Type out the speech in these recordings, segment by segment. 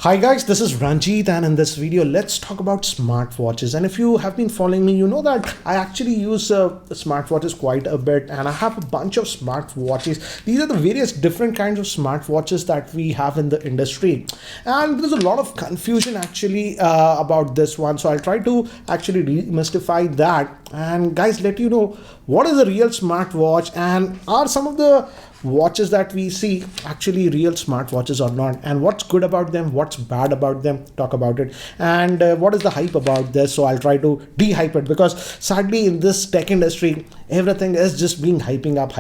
Hi guys, this is Ranjit, and in this video let's talk about smartwatches. And if you have been following me, you know that I actually use smartwatches quite a bit, and I have a bunch of smartwatches. These are the various different kinds of smartwatches that we have in the industry, and there's a lot of confusion actually about this one. So I'll try to actually demystify that and guys let you know what is a real smartwatch and are some of the watches that we see actually real smartwatches or not, and what's good about them, what's bad about them, talk about it, and what is the hype about this. So I'll try to de-hype it, because sadly in this tech industry everything is just being hyping up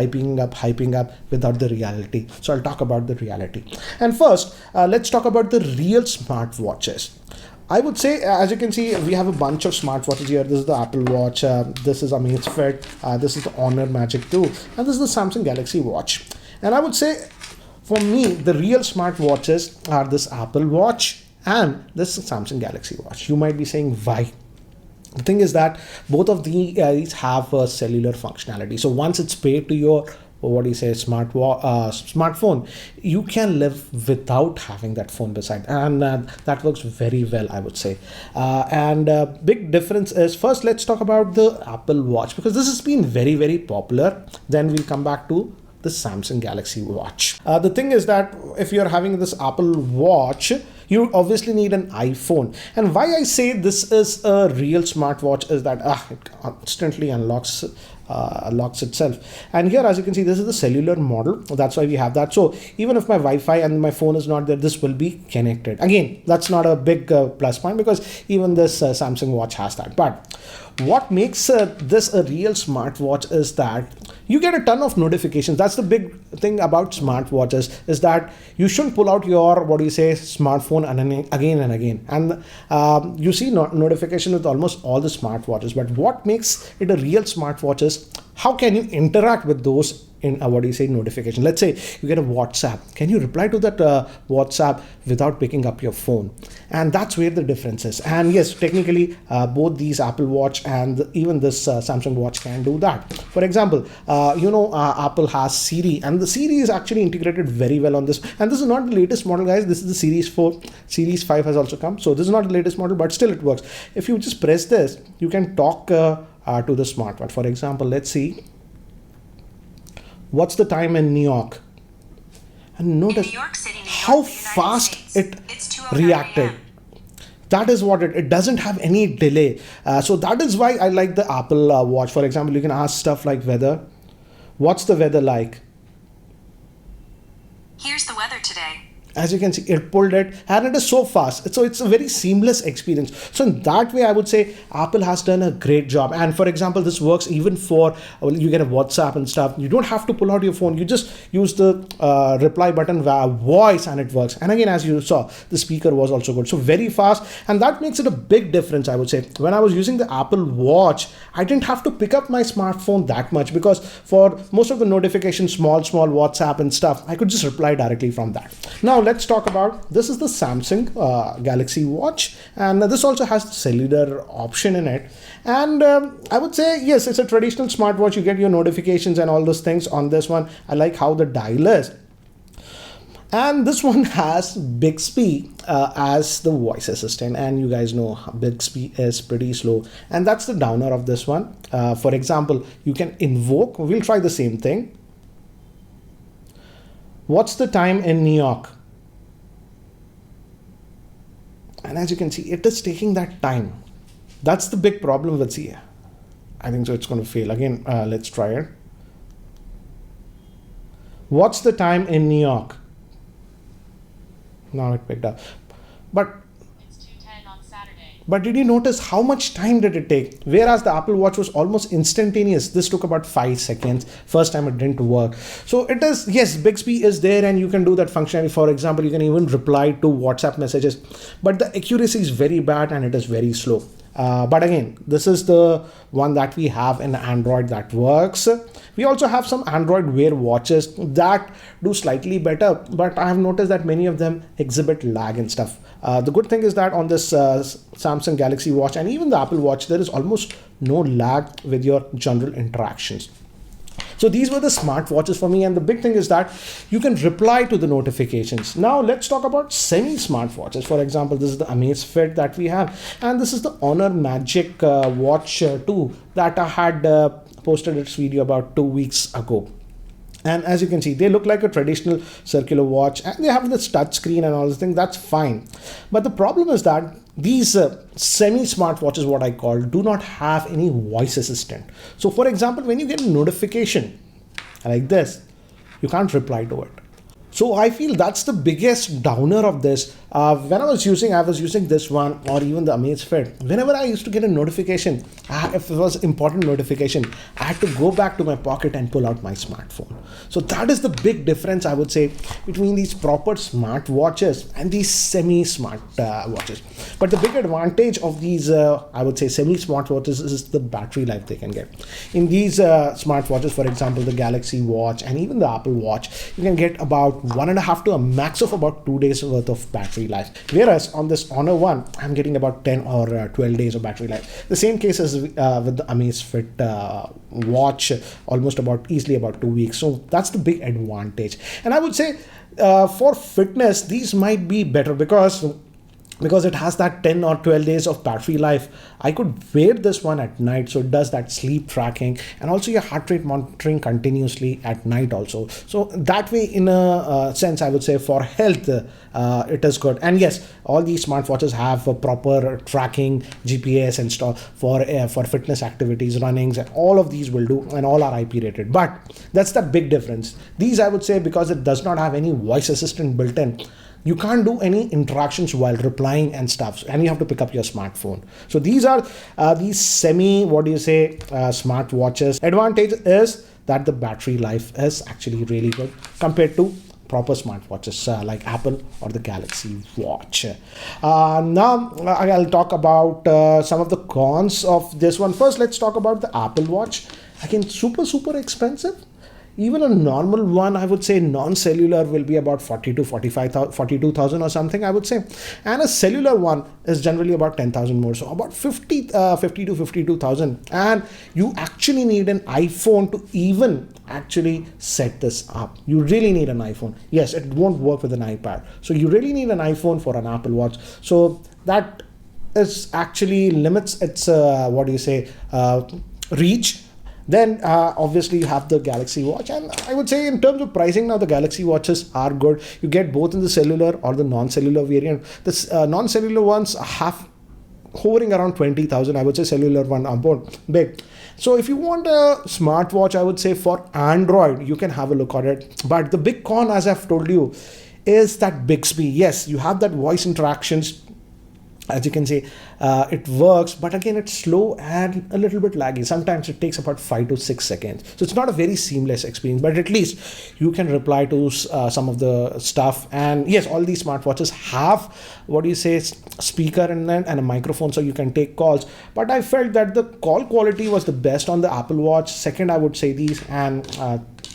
without the reality. So I'll talk about the reality. And first let's talk about the real smartwatches. I would say, as you can see, we have a bunch of smartwatches here. This is the Apple Watch, this is Amazfit, this is the Honor Magic 2, and this is the Samsung Galaxy Watch. And I would say, for me, the real smartwatches are this Apple Watch and this Samsung Galaxy Watch. You might be saying, why? The thing is that both of these have a cellular functionality. So once it's paired to your smartphone, you can live without having that phone beside, and that works very well, I would say. And big difference is, first let's talk about the Apple Watch, because this has been very popular. Then we'll come back to the Samsung Galaxy Watch. The thing is that if you're having this Apple Watch, you obviously need an iPhone. And why I say this is a real smartwatch is that it constantly unlocks itself. And here, as you can see, this is the cellular model. That's why we have that. So even if my Wi-Fi and my phone is not there, this will be connected. Again, that's not a big plus point, because even this Samsung Watch has that. But what makes this a real smartwatch is that you get a ton of notifications. That's the big thing about smartwatches, is that you shouldn't pull out your smartphone again and again. And you see notification with almost all the smartwatches. But what makes it a real smartwatch is how can you interact with those in notification. Let's say you get a WhatsApp. Can you reply to that WhatsApp without picking up your phone? And that's where the difference is. And yes, technically both these Apple Watch and even this Samsung Watch can do that. For example, Apple has Siri, and the Siri is actually integrated very well on this. And this is not the latest model, guys. This is the Series 4. Series 5 has also come. So this is not the latest model, but still it works. If you just press this, you can talk to the smartwatch. For example, let's see. What's the time in New York? And notice how fast it reacted. That is what it doesn't have any delay. So that is why I like the Apple Watch. For example, you can ask stuff like weather. What's the weather like? Here's the weather today. As you can see, it pulled it, and it is so fast. So it's a very seamless experience. So in that way, I would say Apple has done a great job. And for example, this works even for, you get a WhatsApp and stuff. You don't have to pull out your phone. You just use the reply button via voice and it works. And again, as you saw, the speaker was also good. So very fast. And that makes it a big difference, I would say. When I was using the Apple Watch, I didn't have to pick up my smartphone that much, because for most of the notifications, small WhatsApp and stuff, I could just reply directly from that. Now, let's talk about, this is the Samsung Galaxy Watch, and this also has the cellular option in it. And I would say, yes, it's a traditional smartwatch. You get your notifications and all those things on this one. I like how the dial is. And this one has Bixby as the voice assistant, and you guys know Bixby is pretty slow, and that's the downer of this one. For example, you can invoke. We'll try the same thing. What's the time in New York? And as you can see, it is taking that time. That's the big problem with CA. I think so it's going to fail. Again, let's try it. What's the time in New York? Now it picked up. But it's 2:10 on Saturday. But did you notice how much time did it take? Whereas the Apple Watch was almost instantaneous. This took about 5 seconds. First time it didn't work. So it is, yes, Bixby is there and you can do that functionality. For example, you can even reply to WhatsApp messages. But the accuracy is very bad and it is very slow. But again, this is the one that we have in Android that works. We also have some Android Wear watches that do slightly better, but I have noticed that many of them exhibit lag and stuff. The good thing is that on this Samsung Galaxy Watch and even the Apple Watch, there is almost no lag with your general interactions. So these were the smartwatches for me, and the big thing is that you can reply to the notifications. Now let's talk about semi-smartwatches. For example, this is the Amazfit that we have, and this is the Honor Magic Watch 2 that I had posted its video about 2 weeks ago. And as you can see, they look like a traditional circular watch, and they have this touch screen and all this thing. That's fine. But the problem is that these semi-smart watches, what I call, do not have any voice assistant. So for example, when you get a notification like this, you can't reply to it. So I feel that's the biggest downer of this. When I was using this one, or even the Amazfit. Whenever I used to get a notification, if it was important notification, I had to go back to my pocket and pull out my smartphone. So that is the big difference, I would say, between these proper smart watches and these semi-smart watches. But the big advantage of these, I would say, semi-smart watches is the battery life they can get. In these smart watches, for example, the Galaxy Watch and even the Apple Watch, you can get about 1.5 to a max of about 2 days worth of battery life. Whereas on this Honor one, I'm getting about 10 or 12 days of battery life. The same case as with the Amazfit watch, almost easily about 2 weeks. So that's the big advantage. And I would say for fitness, these might be better because it has that 10 or 12 days of battery life. I could wear this one at night, so it does that sleep tracking and also your heart rate monitoring continuously at night also. So that way, in a sense, I would say for health, it is good. And yes, all these smartwatches have a proper tracking, GPS and stuff for fitness activities, runnings, and all of these will do, and all are IP rated. But that's the big difference. These, I would say, because it does not have any voice assistant built in, you can't do any interactions while replying and stuff, and you have to pick up your smartphone. So these are these smart watches. Advantage is that the battery life is actually really good compared to proper smartwatches like Apple or the Galaxy Watch. Now I'll talk about some of the cons of this one. First, let's talk about the Apple Watch. Again, super expensive. Even a normal one, I would say non-cellular will be about 40 to 42,000 or something, I would say. And a cellular one is generally about 10,000 more. So about 50 to 52,000. And you actually need an iPhone to even actually set this up. You really need an iPhone. Yes, it won't work with an iPad. So you really need an iPhone for an Apple Watch. So that is actually limits its, reach. Then obviously you have the Galaxy Watch, and I would say in terms of pricing now, the Galaxy Watches are good. You get both in the cellular or the non-cellular variant. The non-cellular ones have hovering around 20,000. I would say cellular one are both big. So if you want a smartwatch, I would say for Android, you can have a look at it. But the big con, as I've told you, is that Bixby. Yes, you have that voice interactions. As you can see, it works, but again, it's slow and a little bit laggy. Sometimes it takes about 5 to 6 seconds. So it's not a very seamless experience, but at least you can reply to some of the stuff. And yes, all these smartwatches have, speaker and a microphone, so you can take calls. But I felt that the call quality was the best on the Apple Watch. Second, I would say these, and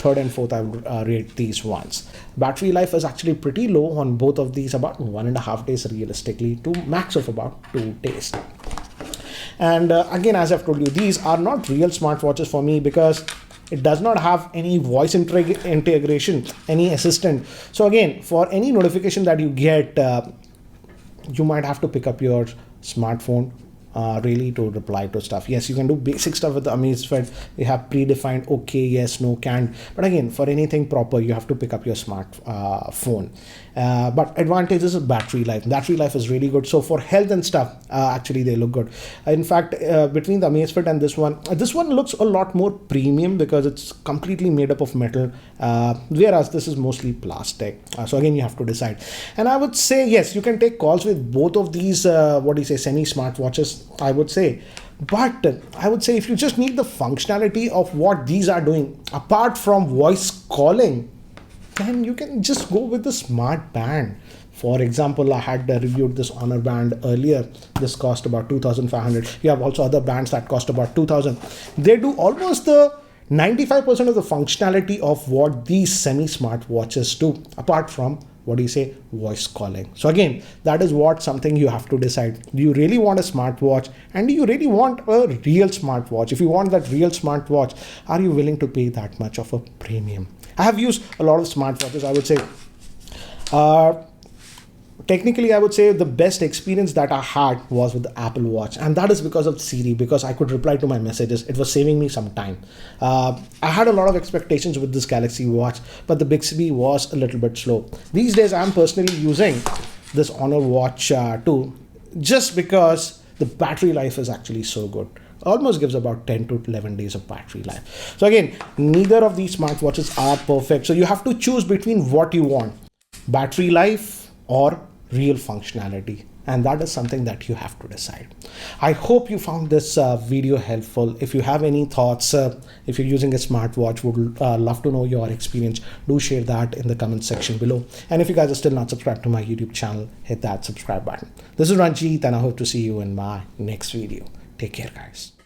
third and fourth, I would rate these ones. Battery life is actually pretty low on both of these, about 1.5 days realistically to max of about 2 days. And again, as I've told you, these are not real smartwatches for me because it does not have any voice integration, any assistant. So again, for any notification that you get, you might have to pick up your smartphone really to reply to stuff. Yes, you can do basic stuff with the Amazfit. They have predefined okay, yes, no, can't. But again, for anything proper, you have to pick up your smartphone. But advantages of battery life. Battery life is really good. So for health and stuff, actually they look good. In fact, between the Amazfit and this one looks a lot more premium because it's completely made up of metal, whereas this is mostly plastic. So again, you have to decide. And I would say, yes, you can take calls with both of these, semi-smart watches, I would say. But I would say if you just need the functionality of what these are doing, apart from voice calling, then you can just go with the smart band. For example, I had reviewed this Honor band earlier. This cost about 2,500. You have also other bands that cost about 2,000. They do almost the 95% of the functionality of what these semi-smart watches do, apart from what do you say, voice calling. So again, that is what something you have to decide. Do you really want a smartwatch, and do you really want a real smartwatch? If you want that real smartwatch, are you willing to pay that much of a premium? I have used a lot of smartwatches. I would say technically, I would say the best experience that I had was with the Apple Watch, and that is because of Siri, because I could reply to my messages. It was saving me some time. I had a lot of expectations with this Galaxy Watch, but the Bixby was a little bit slow. These days, I'm personally using this Honor Watch 2 just because the battery life is actually so good. Almost gives about 10 to 11 days of battery life. So again, neither of these smartwatches are perfect. So you have to choose between what you want, battery life or real functionality, and that is something that you have to decide. I hope you found this video helpful. If you have any thoughts, if you're using a smartwatch, would love to know your experience. Do share that in the comment section below. And if you guys are still not subscribed to my YouTube channel, hit that subscribe button. This is Ranjit, and I hope to see you in my next video. Take care, guys.